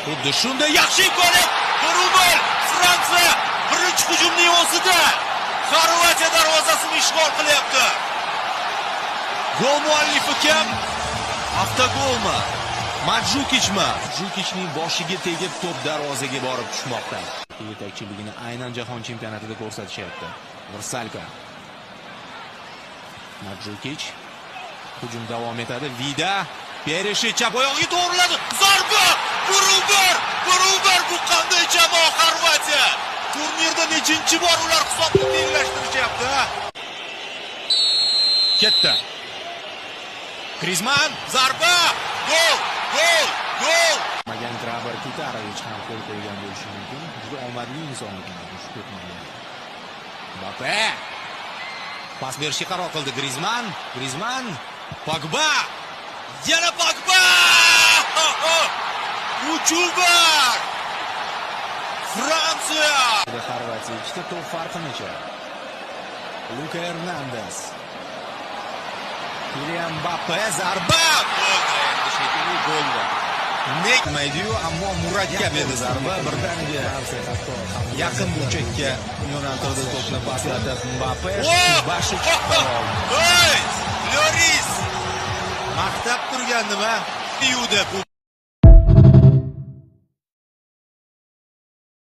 Xuddi shunday yaxshi imkoniyat. Gol! Fransiya birinchi hujumning o'zida Xorvatiya darvozasini ishg'ol qilyapti. Gol muallifi kim? Avtogolmi? Mandzukichmi? Mandzukichning boshiga tegib to'p darvozaga borib tushmoqda. Yetakchiligini aynan jahon chempionatida ko'rsatishyapti. Vrsalka. Mandzukic hujum davom etadi. Vida Perishich chap oyog'iga to'g'riladi. Zarba! Gruber! Bu qanday jamoa Xorvatiya? Turnirda nechinchi bor ular hisobni tenglashtirishyapti? Ketdi. Griezmann, zarba! Gol! Magan Graber Kitarovich ham qo'l qo'ygan bo'lishi mumkin. Juda omadli inson ekan shu to'pni. Mbappe pas berishga qaror qildi. Griezmann, Pogba! Yana Pogba! Uchubar! Fransiya! Xorvatiya ikkita to'p farqigacha. Luka Hernandez. Kylian Mbappe zarba! Golda. Nekmaydi-yu, ammo murakkab edi zarba. Birdaniga yaqin burchakka yo'naltirdi to'pni paslatib Mbappe. Bashi chiqdi. Loris! Maqtab turgandimi? Yudi